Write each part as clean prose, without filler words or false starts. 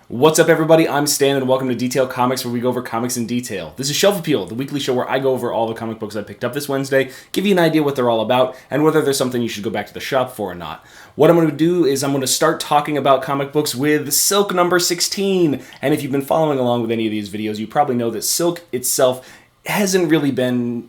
What's up, everybody? I'm Stan, and welcome to Detail Comics, where we go over comics in detail. This is Shelf Appeal, the weekly show where I go over all the comic books I picked up this Wednesday, give you an idea what they're all about, and whether there's something you should go back to the shop for or not. What I'm going to do is I'm going to start talking about comic books with Silk number 16. And if you've been following along with any of these videos, you probably know that Silk itself hasn't really been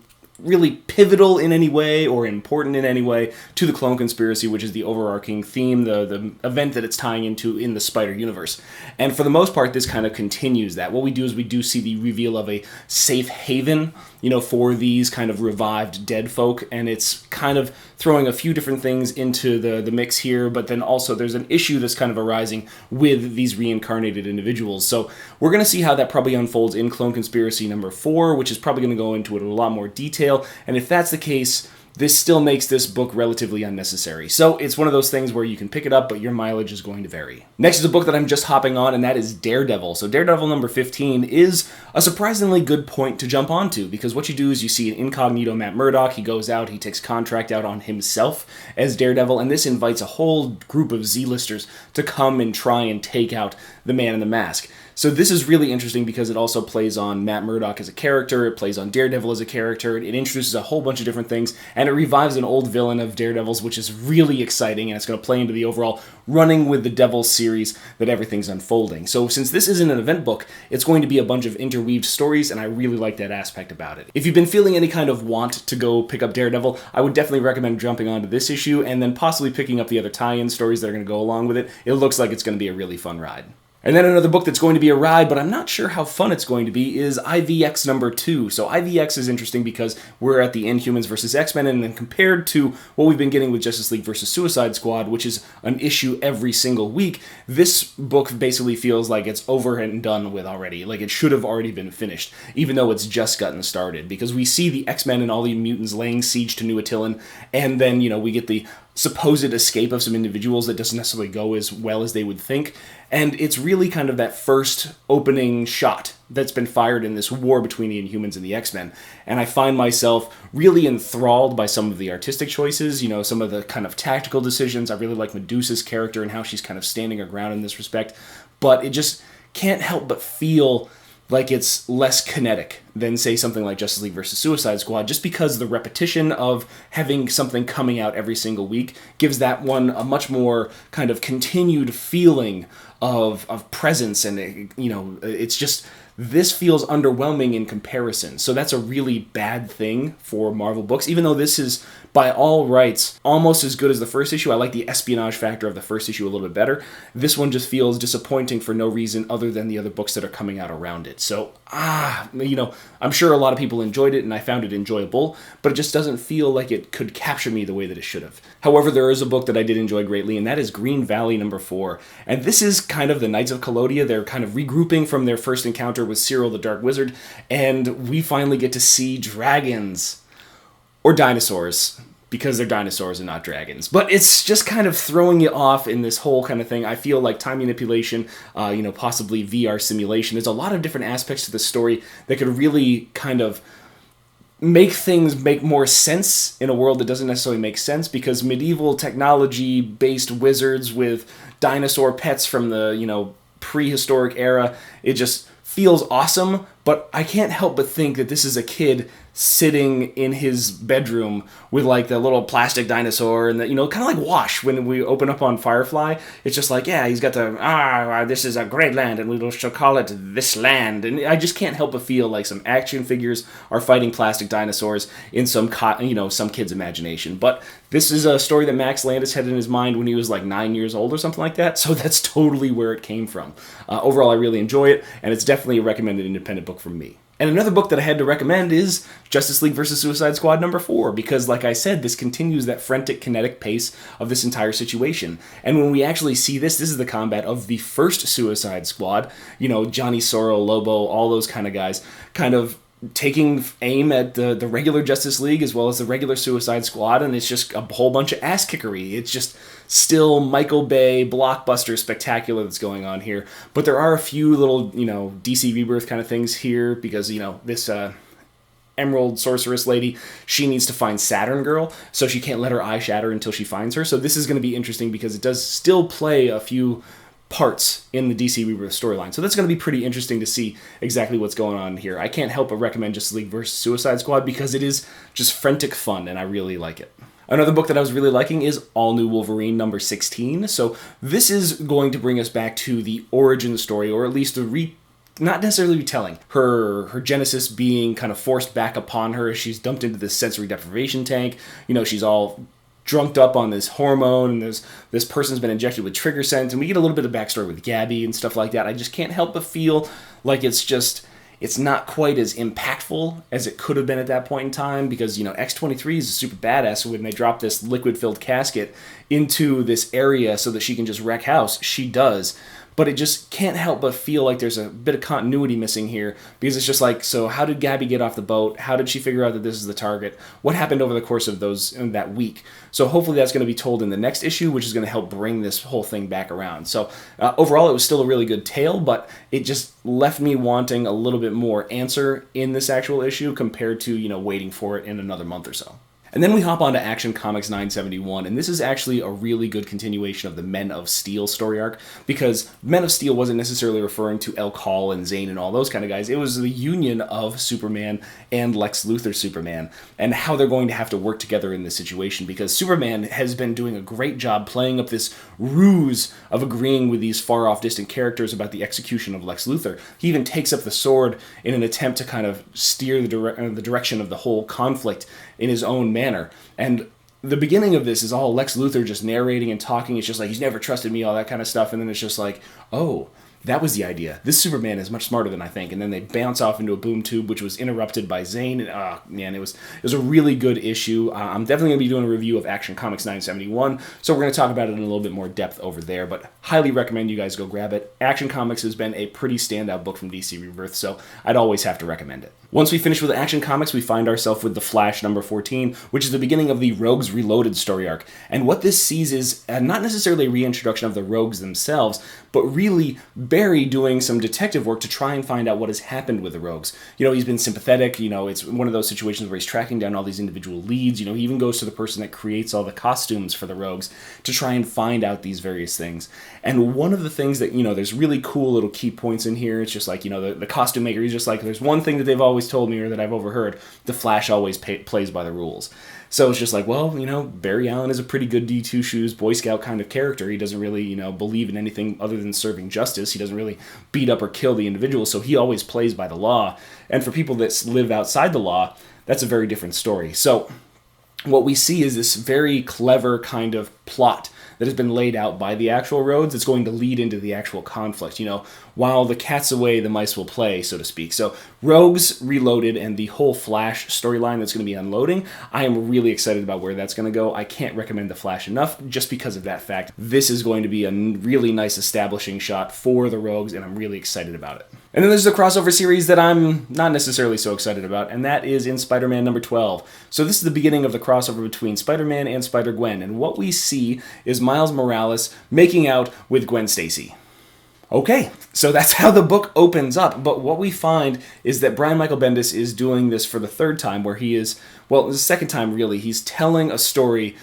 pivotal in any way or important in any way to the clone conspiracy, which is the overarching theme, the event that it's tying into in the Spider universe. And for the most part, this kind of continues that. What we do is we do see the reveal of a safe haven, for these kind of revived dead folk, and it's kind of throwing a few different things into the mix here, but then also there's an issue that's kind of arising with these reincarnated individuals. So we're going to see how that probably unfolds in Clone Conspiracy number 4, which is probably going to go into it in a lot more detail, and if that's the case, this still makes this book relatively unnecessary. So it's one of those things where you can pick it up, but your mileage is going to vary. Next is a book that I'm just hopping on, and that is Daredevil. So Daredevil number 15 is a surprisingly good point to jump onto, because what you do is you see an incognito Matt Murdock. He goes out, he takes contract out on himself as Daredevil, and this invites a whole group of Z-listers to come and try and take out the Man in the Mask. So this is really interesting because it also plays on Matt Murdock as a character, it plays on Daredevil as a character, it introduces a whole bunch of different things, and it revives an old villain of Daredevil's, which is really exciting, and it's going to play into the overall running with the Devil series that everything's unfolding. So since this isn't an event book, it's going to be a bunch of interweaved stories, and I really like that aspect about it. If you've been feeling any kind of want to go pick up Daredevil, I would definitely recommend jumping onto this issue, and then possibly picking up the other tie-in stories that are going to go along with it. It looks like it's going to be a really fun ride. And then another book that's going to be a ride, but I'm not sure how fun it's going to be, is IVX number 2. So IVX is interesting because we're at the Inhumans versus X-Men, and then compared to what we've been getting with Justice League versus Suicide Squad, which is an issue every single week, this book basically feels like it's over and done with already. Like it should have already been finished, even though it's just gotten started. Because we see the X-Men and all the mutants laying siege to New Attilan, and then, we get the supposed escape of some individuals that doesn't necessarily go as well as they would think. And it's really kind of that first opening shot that's been fired in this war between the Inhumans and the X-Men. And I find myself really enthralled by some of the artistic choices, some of the kind of tactical decisions. I really like Medusa's character and how she's kind of standing her ground in this respect. But it just can't help but feel like it's less kinetic than, say, something like Justice League versus Suicide Squad, just because the repetition of having something coming out every single week gives that one a much more kind of continued feeling of presence, and it's just, this feels underwhelming in comparison. So that's a really bad thing for Marvel books, even though this is, by all rights, almost as good as the first issue. I like the espionage factor of the first issue a little bit better. This one just feels disappointing for no reason other than the other books that are coming out around it. So, I'm sure a lot of people enjoyed it, and I found it enjoyable, but it just doesn't feel like it could capture me the way that it should have. However, there is a book that I did enjoy greatly, and that is Green Valley number 4. And this is kind of the Knights of Colodia. They're kind of regrouping from their first encounter with Cyril the Dark Wizard, and we finally get to see dragons. Or dinosaurs, because they're dinosaurs and not dragons. But it's just kind of throwing you off in this whole kind of thing. I feel like time manipulation, possibly VR simulation. There's a lot of different aspects to the story that could really kind of make things make more sense in a world that doesn't necessarily make sense, because medieval technology-based wizards with dinosaur pets from the, prehistoric era, it just feels awesome, but I can't help but think that this is a kid sitting in his bedroom with like the little plastic dinosaur, and that, kind of like Wash when we open up on Firefly. It's just like, yeah, he's got this is a great land, and we shall call it this land. And I just can't help but feel like some action figures are fighting plastic dinosaurs in some kid's imagination. But this is a story that Max Landis had in his mind when he was like 9 years old or something like that, so that's totally where it came from. Overall, I really enjoy it, and it's definitely a recommended independent book from me. And another book that I had to recommend is Justice League vs. Suicide Squad number 4, because, like I said, this continues that frantic, kinetic pace of this entire situation. And when we actually see this is the combat of the first Suicide Squad, Johnny Sorrow, Lobo, all those kind of guys, kind of taking aim at the regular Justice League as well as the regular Suicide Squad, and it's just a whole bunch of ass kickery. It's just still Michael Bay blockbuster spectacular that's going on here. But there are a few little, DC Rebirth kind of things here, because, this Emerald Sorceress lady, she needs to find Saturn Girl, so she can't let her eye shatter until she finds her. So this is going to be interesting because it does still play a few parts in the DC Rebirth storyline. So that's going to be pretty interesting to see exactly what's going on here. I can't help but recommend Justice League vs. Suicide Squad because it is just frantic fun, and I really like it. Another book that I was really liking is All New Wolverine number 16. So this is going to bring us back to the origin story, or at least the not necessarily retelling. Her genesis being kind of forced back upon her as she's dumped into this sensory deprivation tank. You know, she's all drunked up on this hormone, and this person's been injected with trigger sense, and we get a little bit of backstory with Gabby and stuff like that. I just can't help but feel like it's not quite as impactful as it could have been at that point in time, because, you know, X-23 is super badass. When they drop this liquid-filled casket into this area so that she can just wreck house, she does. But it just can't help but feel like there's a bit of continuity missing here, because it's just like, so how did Gabby get off the boat? How did she figure out that this is the target? What happened over the course of that week? So hopefully that's going to be told in the next issue, which is going to help bring this whole thing back around. So overall, it was still a really good tale, but it just left me wanting a little bit more answer in this actual issue compared to, you know, waiting for it in another month or so. And then we hop on to Action Comics 971, and this is actually a really good continuation of the Men of Steel story arc, because Men of Steel wasn't necessarily referring to El Call and Zane and all those kind of guys. It was the union of Superman and Lex Luthor Superman, and how they're going to have to work together in this situation, because Superman has been doing a great job playing up this ruse of agreeing with these far-off distant characters about the execution of Lex Luthor. He even takes up the sword in an attempt to kind of steer the direction of the whole conflict in his own manner. And the beginning of this is all Lex Luthor just narrating and talking. It's just like, he's never trusted me, all that kind of stuff. And then it's just like, oh, that was the idea. This Superman is much smarter than I think. And then they bounce off into a boom tube, which was interrupted by Zane. And man, it was a really good issue. I'm definitely going to be doing a review of Action Comics 971, so we're going to talk about it in a little bit more depth over there. But highly recommend you guys go grab it. Action Comics has been a pretty standout book from DC Rebirth, so I'd always have to recommend it. Once we finish with Action Comics, we find ourselves with The Flash number 14, which is the beginning of the Rogues Reloaded story arc. And what this sees is not necessarily a reintroduction of the Rogues themselves, but really Barry doing some detective work to try and find out what has happened with the Rogues. You know, he's been sympathetic. You know, it's one of those situations where he's tracking down all these individual leads. You know, he even goes to the person that creates all the costumes for the Rogues to try and find out these various things. And one of the things that, you know, there's really cool little key points in here. It's just like, you know, the costume maker, he's just like, there's one thing that they've always told me, or that I've overheard: the Flash always plays by the rules. So it's just like, well, you know, Barry Allen is a pretty good D2 shoes Boy Scout kind of character. He doesn't really, you know, believe in anything other than serving justice. He doesn't really beat up or kill the individual, so he always plays by the law. And for people that live outside the law, that's a very different story. So what we see is this very clever kind of plot that has been laid out by the actual Rogues. It's going to lead into the actual conflict. You know, while the cat's away, the mice will play, so to speak. So Rogues Reloaded and the whole Flash storyline that's going to be unloading, I am really excited about where that's going to go. I can't recommend The Flash enough just because of that fact. This is going to be a really nice establishing shot for the Rogues, and I'm really excited about it. And then there's the crossover series that I'm not necessarily so excited about, and that is in Spider-Man number 12. So this is the beginning of the crossover between Spider-Man and Spider-Gwen, and what we see is Miles Morales making out with Gwen Stacy. Okay, so that's how the book opens up, but what we find is that Brian Michael Bendis is doing this for the third time, where he is, well, the second time really, he's telling a story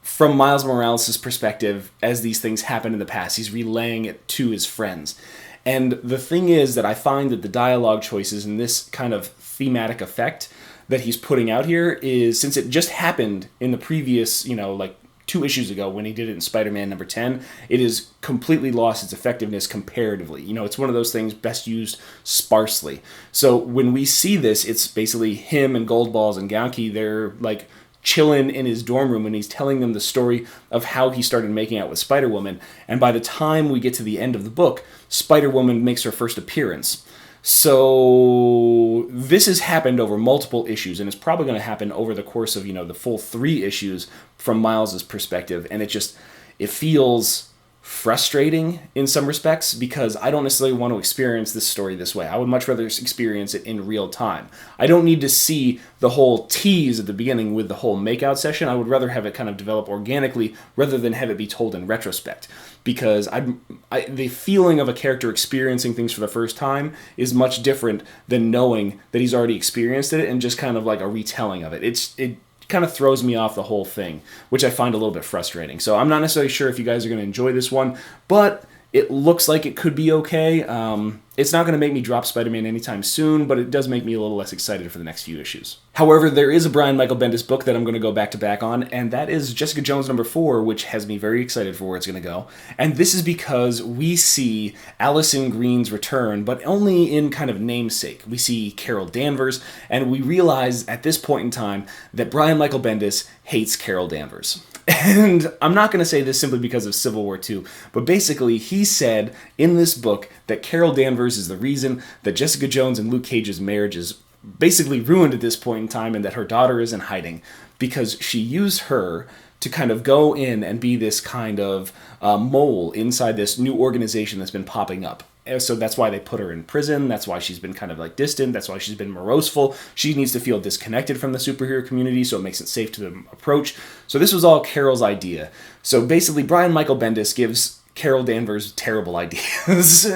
from Miles Morales' perspective as these things happen in the past. He's relaying it to his friends. And the thing is that I find that the dialogue choices and this kind of thematic effect that he's putting out here is, since it just happened in the previous, you know, like 2 issues ago when he did it in Spider-Man number 10, it has completely lost its effectiveness comparatively. You know, it's one of those things best used sparsely. So when we see this, it's basically him and Goldballs and Ganke, they're like chilling in his dorm room, and he's telling them the story of how he started making out with Spider-Woman. And by the time we get to the end of the book, Spider-Woman makes her first appearance. So this has happened over multiple issues, and it's probably going to happen over the course of, you know, the full 3 issues from Miles's perspective. And it feels frustrating in some respects, because I don't necessarily want to experience this story this way. I would much rather experience it in real time. I don't need to see the whole tease at the beginning with the whole makeout session. I would rather have it kind of develop organically rather than have it be told in retrospect, because the feeling of a character experiencing things for the first time is much different than knowing that he's already experienced it and just kind of like a retelling of it. It kind of throws me off the whole thing, which I find a little bit frustrating. So I'm not necessarily sure if you guys are going to enjoy this one, but It looks like it could be okay. It's not going to make me drop Spider-Man anytime soon, but it does make me a little less excited for the next few issues. However, there is a Brian Michael Bendis book that I'm going to go back-to-back on, and that is Jessica Jones #4, which has me very excited for where it's going to go. And this is because we see Allison Green's return, but only in kind of namesake. We see Carol Danvers, and we realize at this point in time that Brian Michael Bendis hates Carol Danvers. And I'm not going to say this simply because of Civil War II, but basically he said in this book that Carol Danvers is the reason that Jessica Jones and Luke Cage's marriage is basically ruined at this point in time, and that her daughter is in hiding because she used her to kind of go in and be this kind of mole inside this new organization that's been popping up. So that's why they put her in prison. That's why she's been kind of like distant. That's why she's been moroseful. She needs to feel disconnected from the superhero community so it makes it safe to approach. So this was all Carol's idea. So basically Brian Michael Bendis gives Carol Danvers terrible ideas.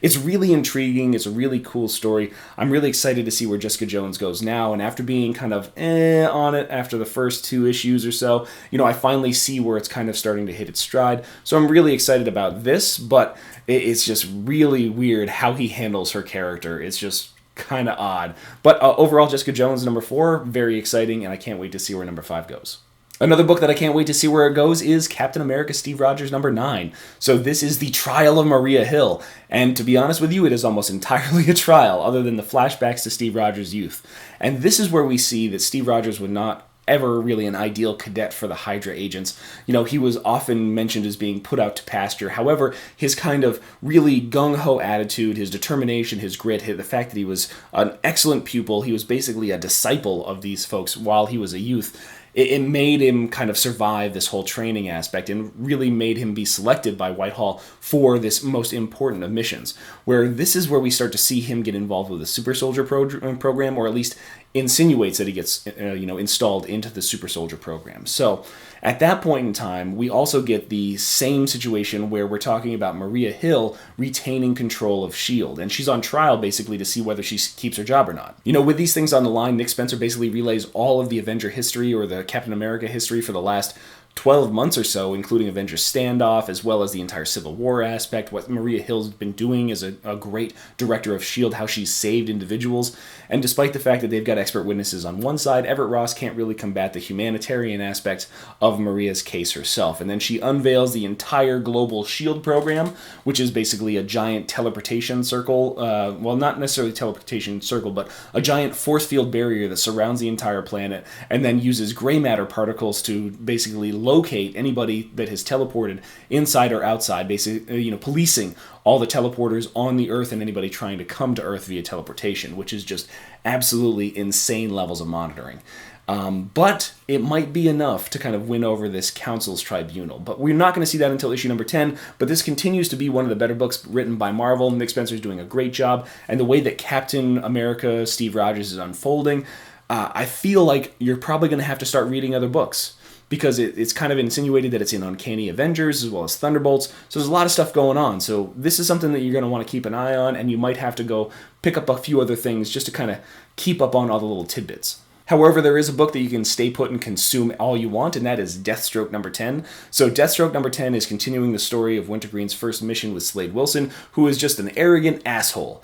It's really intriguing. It's a really cool story. I'm really excited to see where Jessica Jones goes now. And after being kind of on it after the first 2 issues or so, I finally see where it's kind of starting to hit its stride. So I'm really excited about this, but it's just really weird how he handles her character. It's just kind of odd. But overall, Jessica Jones #4, very exciting, and I can't wait to see where #5 goes. Another book that I can't wait to see where it goes is Captain America Steve Rogers #9. So this is the trial of Maria Hill. And to be honest with you, it is almost entirely a trial, other than the flashbacks to Steve Rogers' youth. And this is where we see that Steve Rogers would not ever really an ideal cadet for the Hydra agents. He was often mentioned as being put out to pasture. However, his kind of really gung-ho attitude, his determination, his grit, the fact that he was an excellent pupil, he was basically a disciple of these folks while he was a youth, it made him kind of survive this whole training aspect and really made him be selected by Whitehall for this most important of missions, where this is where we start to see him get involved with the Super Soldier program, or at least insinuates that he gets installed into the Super Soldier program. So at that point in time, we also get the same situation where we're talking about Maria Hill retaining control of S.H.I.E.L.D., and she's on trial basically to see whether she keeps her job or not. With these things on the line, Nick Spencer basically relays all of the Avenger history or the Captain America history for the last 12 months or so, including Avengers Standoff, as well as the entire Civil War aspect, what Maria Hill's been doing as a great director of S.H.I.E.L.D., how she's saved individuals. And despite the fact that they've got expert witnesses on one side, Everett Ross can't really combat the humanitarian aspect of Maria's case herself. And then she unveils the entire global S.H.I.E.L.D. program, which is basically a giant teleportation circle, well, not necessarily teleportation circle, but a giant force field barrier that surrounds the entire planet, and then uses gray matter particles to basically locate anybody that has teleported inside or outside, basically, policing all the teleporters on the Earth and anybody trying to come to Earth via teleportation, which is just absolutely insane levels of monitoring. But it might be enough to kind of win over this council's tribunal. But we're not going to see that until issue #10, but this continues to be one of the better books written by Marvel. Nick Spencer's doing a great job, and the way that Captain America Steve Rogers is unfolding, I feel like you're probably going to have to start reading other books, because it's kind of insinuated that it's in Uncanny Avengers as well as Thunderbolts, so there's a lot of stuff going on. So this is something that you're going to want to keep an eye on, and you might have to go pick up a few other things just to kind of keep up on all the little tidbits. However, there is a book that you can stay put and consume all you want, and that is Deathstroke #10. So Deathstroke #10 is continuing the story of Wintergreen's first mission with Slade Wilson, who is just an arrogant asshole.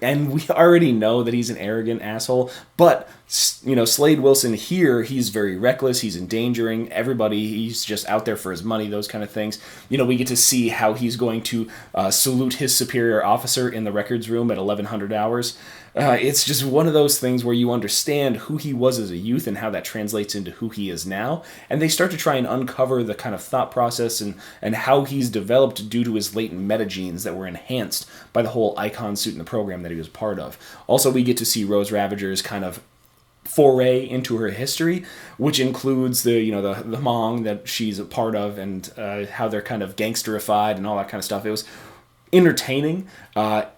And we already know that he's an arrogant asshole, but Slade Wilson here, he's very reckless, he's endangering everybody, he's just out there for his money, those kind of things. We get to see how he's going to salute his superior officer in the records room at 1100 hours. It's just one of those things where you understand who he was as a youth and how that translates into who he is now, and they start to try and uncover the kind of thought process and how he's developed due to his latent metagenes that were enhanced by the whole icon suit in the program that he was part of. Also, we get to see Rose Ravager's kind of foray into her history, which includes the Hmong that she's a part of, and how they're kind of gangsterified and all that kind of stuff. It was entertaining.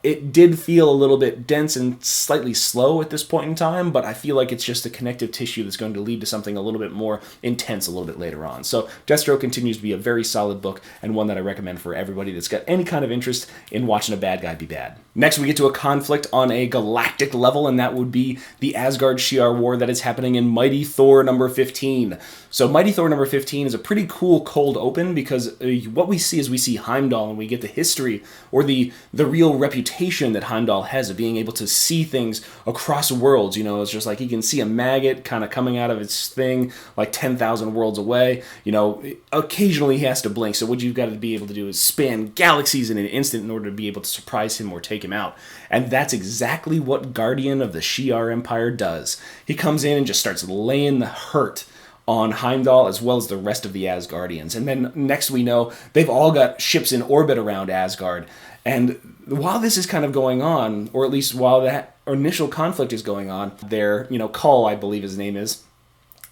It did feel a little bit dense and slightly slow at this point in time, but I feel like it's just a connective tissue that's going to lead to something a little bit more intense a little bit later on. So Deathstroke continues to be a very solid book, and one that I recommend for everybody that's got any kind of interest in watching a bad guy be bad. Next, we get to a conflict on a galactic level, and that would be the Asgard Shi'ar war that is happening in Mighty Thor number 15. So Mighty Thor number 15 is a pretty cool cold open, because what we see is we see Heimdall, and we get the history, or the real reputation that Heimdall has of being able to see things across worlds. You know, it's just like he can see a maggot kind of coming out of its thing like 10,000 worlds away. You know, occasionally he has to blink, so what you've got to be able to do is span galaxies in an instant in order to be able to surprise him or take him out. And that's exactly what Guardian of the Shi'ar Empire does. He comes in and just starts laying the hurt on Heimdall as well as the rest of the Asgardians. And then next we know they've all got ships in orbit around Asgard. And while this is kind of going on, or at least while that initial conflict is going on, their, Cull, I believe his name is,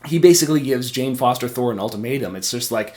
he basically gives Jane Foster Thor an ultimatum. It's just like,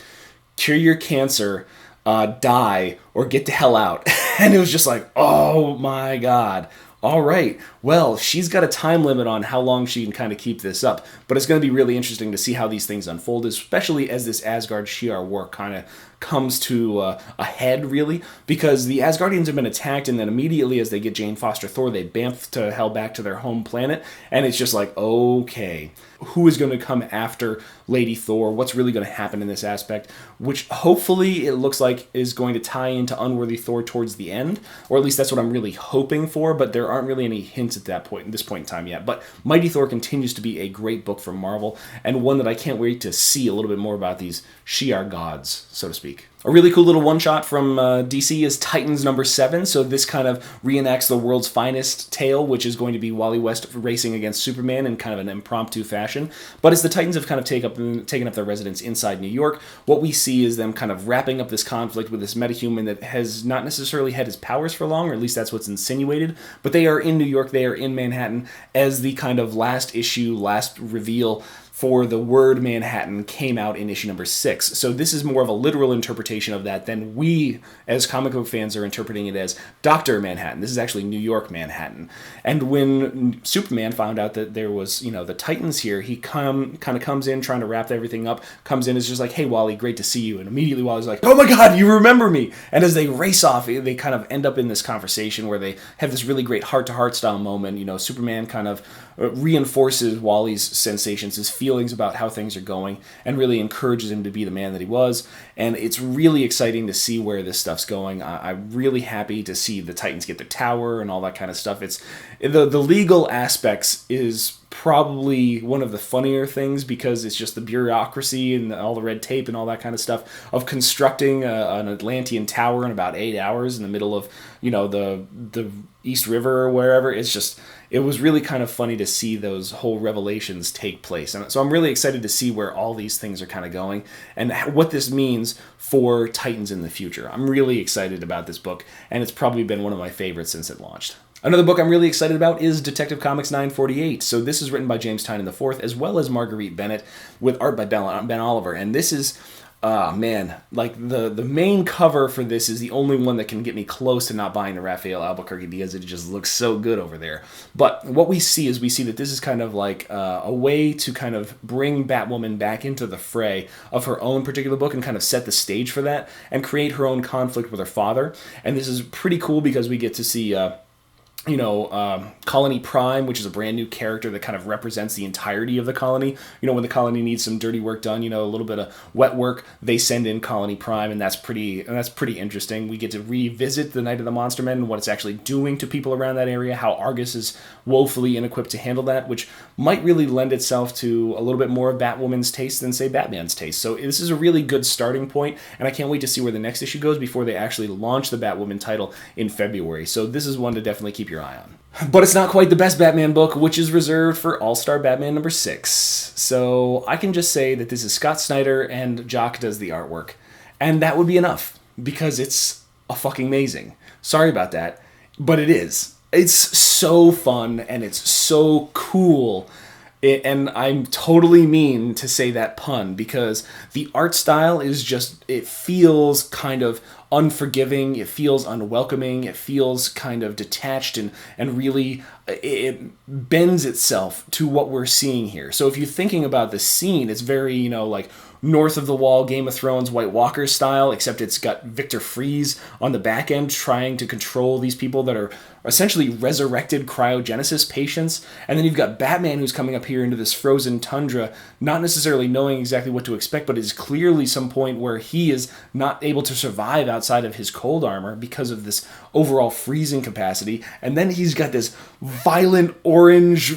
cure your cancer, die, or get the hell out. And it was just like, oh my God. All right, well, she's got a time limit on how long she can kind of keep this up, but it's going to be really interesting to see how these things unfold, especially as this Asgard Shi'ar war kind of comes to a head, really, because the Asgardians have been attacked, and then immediately as they get Jane Foster Thor, they bamf to hell back to their home planet, and it's just like, okay, who is going to come after Lady Thor? What's really going to happen in this aspect? Which hopefully it looks like is going to tie into Unworthy Thor towards the end, or at least that's what I'm really hoping for, but there aren't really any hints at this point in time yet. But Mighty Thor continues to be a great book from Marvel, and one that I can't wait to see a little bit more about these Shi'ar gods, so to speak. A really cool little one-shot from DC is Titans number 7. So this kind of reenacts the world's finest tale, which is going to be Wally West racing against Superman in kind of an impromptu fashion. But as the Titans have kind of taken up their residence inside New York, what we see is them kind of wrapping up this conflict with this metahuman that has not necessarily had his powers for long, or at least that's what's insinuated. But they are in New York, they are in Manhattan, as the kind of last reveal for the word Manhattan came out in issue number 6. So this is more of a literal interpretation of that than we, as comic book fans, are interpreting it as Dr. Manhattan. This is actually New York Manhattan. And when Superman found out that there was, the Titans here, he kind of comes in trying to wrap everything up, comes in, is just like, hey, Wally, great to see you. And immediately Wally's like, oh my God, you remember me. And as they race off, they kind of end up in this conversation where they have this really great heart-to-heart style moment. Superman kind of reinforces Wally's sensations, his feelings about how things are going, and really encourages him to be the man that he was. And it's really exciting to see where this stuff's going. I'm really happy to see the Titans get their tower and all that kind of stuff. It's the legal aspects is probably one of the funnier things, because it's just the bureaucracy and all the red tape and all that kind of stuff of constructing an Atlantean tower in about 8 hours in the middle of the East River or wherever. It was really kind of funny to see those whole revelations take place. And so I'm really excited to see where all these things are kind of going and what this means for Titans in the future. I'm really excited about this book, and it's probably been one of my favorites since it launched. Another book I'm really excited about is Detective Comics 948. So this is written by James Tynion IV, as well as Marguerite Bennett, with art by Ben Oliver. And this is, the main cover for this is the only one that can get me close to not buying the Raphael Albuquerque, because it just looks so good over there. But what we see that this is kind of like a way to kind of bring Batwoman back into the fray of her own particular book and kind of set the stage for that and create her own conflict with her father. And this is pretty cool because we get to see Colony Prime, which is a brand new character that kind of represents the entirety of the colony. When the colony needs some dirty work done, a little bit of wet work, they send in Colony Prime, and that's pretty interesting. We get to revisit the Night of the Monster Men and what it's actually doing to people around that area, how Argus is woefully inequipped to handle that, which might really lend itself to a little bit more of Batwoman's taste than, say, Batman's taste. So this is a really good starting point, and I can't wait to see where the next issue goes before they actually launch the Batwoman title in February. So this is one to definitely keep your eye on. But it's not quite the best Batman book, which is reserved for All-Star Batman number 6. So I can just say that this is Scott Snyder and Jock does the artwork. And that would be enough, because it's a fucking amazing. Sorry about that, but it is. It's so fun, and it's so cool. And I'm totally mean to say that pun, because the art style is just, it feels kind of unforgiving, it feels unwelcoming, it feels kind of detached, and really it bends itself to what we're seeing here. So if you're thinking about the scene, it's very, like north of the wall Game of Thrones White Walker style, except it's got Victor Fries on the back end trying to control these people that are essentially resurrected cryogenesis patients. And then you've got Batman who's coming up here into this frozen tundra, not necessarily knowing exactly what to expect, but is clearly some point where he is not able to survive outside of his cold armor because of this overall freezing capacity. And then he's got this violent orange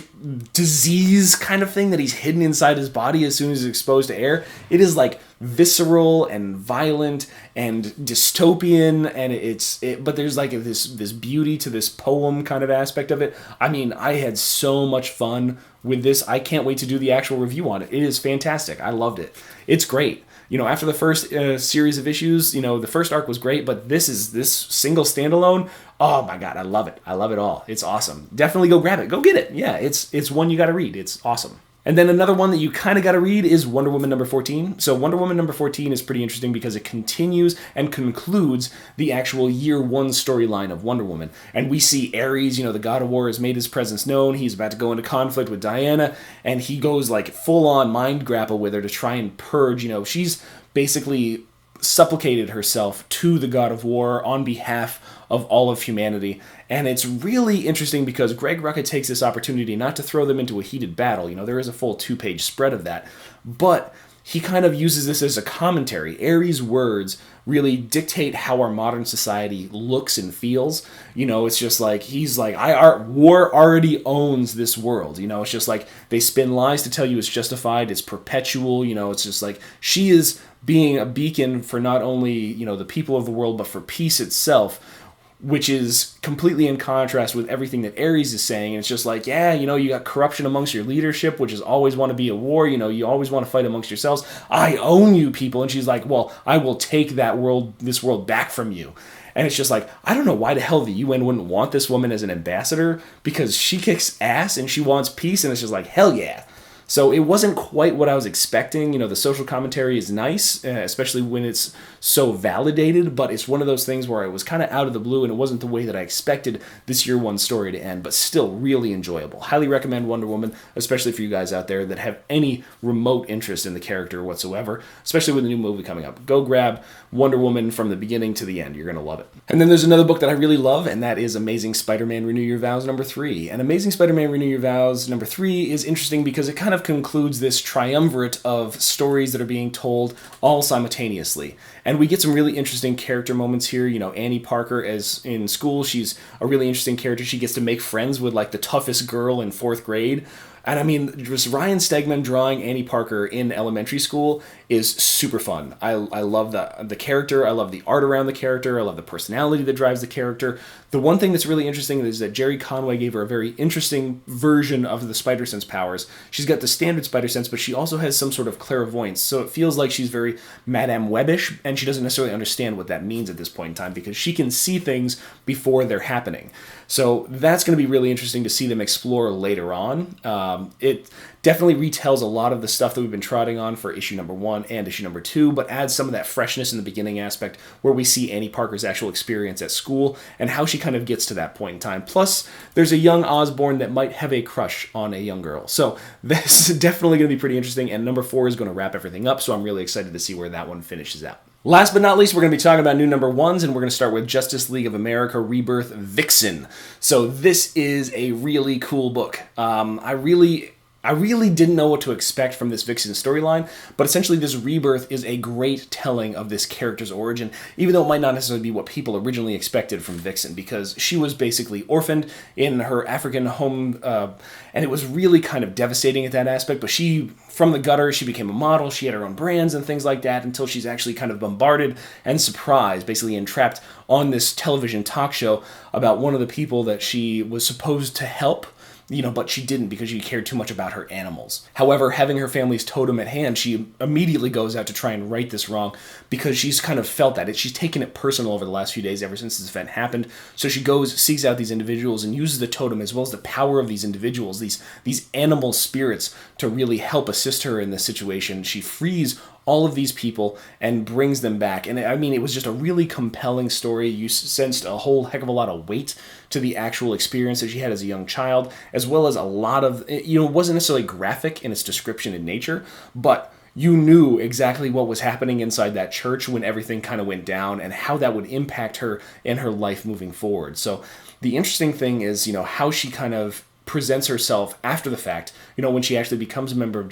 disease kind of thing that he's hidden inside his body as soon as he's exposed to air. It is like visceral and violent and dystopian, and but there's like this beauty to this poem kind of aspect of it. I mean, I had so much fun with this. I can't wait to do the actual review on it. It is fantastic. I loved it. It's great. After the first series of issues, the first arc was great, but this single standalone, oh my God, I love it. I love it all. It's awesome. Definitely go grab it. Go get it. Yeah, it's one you got to read. It's awesome. And then another one that you kind of got to read is Wonder Woman number 14. So Wonder Woman number 14 is pretty interesting because it continues and concludes the actual year one storyline of Wonder Woman. And we see Ares, the god of war, has made his presence known. He's about to go into conflict with Diana, and he goes like full on mind grapple with her to try and purge. She's basically supplicated herself to the god of war on behalf of all of humanity. And it's really interesting because Greg Rucka takes this opportunity not to throw them into a heated battle. There is a full 2-page spread of that, but he kind of uses this as a commentary. Ares' words really dictate how our modern society looks and feels. It's just like, he's like, war already owns this world. It's just like, they spin lies to tell you it's justified, it's perpetual. It's just like, she is being a beacon for not only, the people of the world, but for peace itself, which is completely in contrast with everything that Ares is saying. And it's just like, yeah, you got corruption amongst your leadership, which is always want to be a war. You always want to fight amongst yourselves. I own you people. And she's like, well, I will take this world back from you. And it's just like, I don't know why the hell the UN wouldn't want this woman as an ambassador, because she kicks ass and she wants peace. And it's just like, hell yeah. So it wasn't quite what I was expecting. The social commentary is nice, especially when it's so validated, but it's one of those things where it was kind of out of the blue and it wasn't the way that I expected this year one story to end, but still really enjoyable. Highly recommend Wonder Woman, especially for you guys out there that have any remote interest in the character whatsoever, especially with the new movie coming up. Go grab Wonder Woman from the beginning to the end. You're going to love it. And then there's another book that I really love, and that is Amazing Spider-Man Renew Your Vows number 3. And Amazing Spider-Man Renew Your Vows number 3 is interesting because it kind of concludes this triumvirate of stories that are being told all simultaneously. And we get some really interesting character moments here. Annie Parker, as in school, she's a really interesting character. She gets to make friends with like the toughest girl in 4th grade. And I mean, just Ryan Stegman drawing Annie Parker in elementary school is super fun. I love the character. I love the art around the character. I love the personality that drives the character. The one thing that's really interesting is that Jerry Conway gave her a very interesting version of the spider sense powers. She's got the standard spider sense, but she also has some sort of clairvoyance. So it feels like she's very Madame Webbish, and she doesn't necessarily understand what that means at this point in time because she can see things before they're happening. So that's going to be really interesting to see them explore later on. It definitely retells a lot of the stuff that we've been trotting on for issue number 1 and issue number 2, but adds some of that freshness in the beginning aspect where we see Annie Parker's actual experience at school and how she kind of gets to that point in time. Plus, there's a young Osborn that might have a crush on a young girl. So this is definitely going to be pretty interesting, and number 4 is going to wrap everything up, so I'm really excited to see where that one finishes out. Last but not least, we're going to be talking about new number 1s, and we're going to start with Justice League of America Rebirth Vixen. So this is a really cool book. I really didn't know what to expect from this Vixen storyline, but essentially this Rebirth is a great telling of this character's origin, even though it might not necessarily be what people originally expected from Vixen, because she was basically orphaned in her African home, and it was really kind of devastating at that aspect, but from the gutter, she became a model, she had her own brands and things like that, until she's actually kind of bombarded and surprised, basically entrapped on this television talk show about one of the people that she was supposed to help, but she didn't because she cared too much about her animals. However, having her family's totem at hand, she immediately goes out to try and right this wrong because she's kind of felt that. She's taken it personal over the last few days ever since this event happened. So she goes, seeks out these individuals and uses the totem as well as the power of these individuals, these animal spirits, to really help assist her in this situation. She frees all of these people and brings them back. And I mean, it was just a really compelling story. You sensed a whole heck of a lot of weight to the actual experience that she had as a young child, as well as a lot of, it wasn't necessarily graphic in its description in nature, but you knew exactly what was happening inside that church when everything kind of went down and how that would impact her in her life moving forward. So the interesting thing is, how she kind of presents herself after the fact, when she actually becomes a member of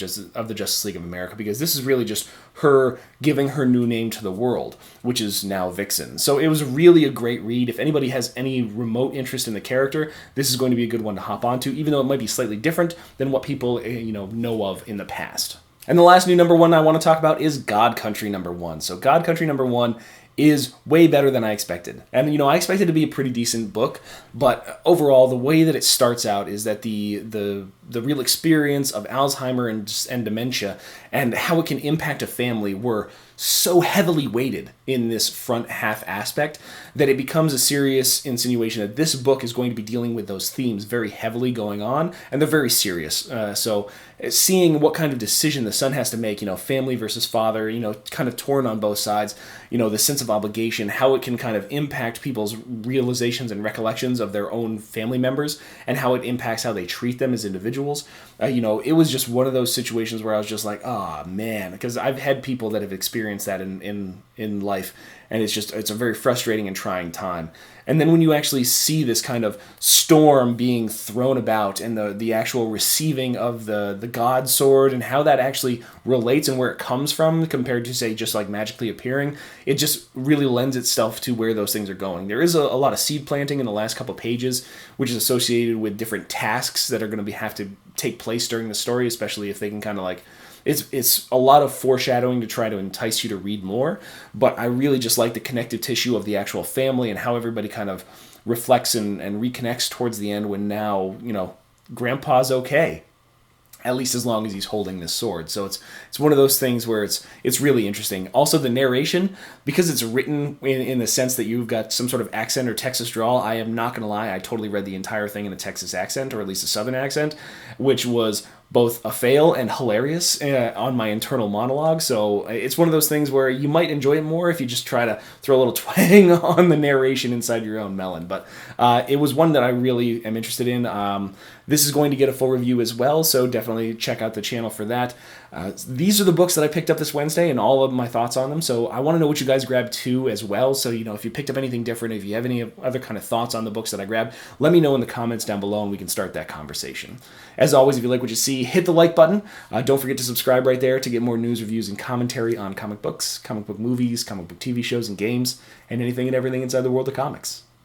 the Justice League of America, because this is really just her giving her new name to the world, which is now Vixen. So it was really a great read. If anybody has any remote interest in the character, this is going to be a good one to hop onto, even though it might be slightly different than what people, know of in the past. And the last new number one I want to talk about is God Country number 1. So God Country number 1 is way better than I expected. And, I expected it to be a pretty decent book, but overall, the way that it starts out is that the real experience of Alzheimer and dementia and how it can impact a family were so heavily weighted in this front half aspect that it becomes a serious insinuation that this book is going to be dealing with those themes very heavily going on, and they're very serious. So seeing what kind of decision the son has to make, family versus father, kind of torn on both sides, the sense of obligation, how it can kind of impact people's realizations and recollections of their own family members, and how it impacts how they treat them as individuals. It was just one of those situations where I was just like, oh man, because I've had people that have experienced that in life, and it's a very frustrating and trying time. And then when you actually see this kind of storm being thrown about and the actual receiving of the God sword and how that actually relates and where it comes from compared to, say, just like magically appearing, it just really lends itself to where those things are going. There is a lot of seed planting in the last couple pages, which is associated with different tasks that are going to have to take place during the story, especially if they can kind of like... It's a lot of foreshadowing to try to entice you to read more, but I really just like the connective tissue of the actual family and how everybody kind of reflects and reconnects towards the end when now, Grandpa's okay, at least as long as he's holding this sword. So it's one of those things where it's really interesting. Also, the narration, because it's written in the sense that you've got some sort of accent or Texas drawl, I am not going to lie, I totally read the entire thing in a Texas accent, or at least a Southern accent, which was both a fail and hilarious on my internal monologue. So it's one of those things where you might enjoy it more if you just try to throw a little twang on the narration inside your own melon. But it was one that I really am interested in. This is going to get a full review as well, so definitely check out the channel for that. These are the books that I picked up this Wednesday and all of my thoughts on them, so I want to know what you guys grabbed too as well. So, if you picked up anything different, if you have any other kind of thoughts on the books that I grabbed, let me know in the comments down below and we can start that conversation. As always, if you like what you see, hit the like button. Don't forget to subscribe right there to get more news, reviews, and commentary on comic books, comic book movies, comic book TV shows and games, and anything and everything inside the world of comics.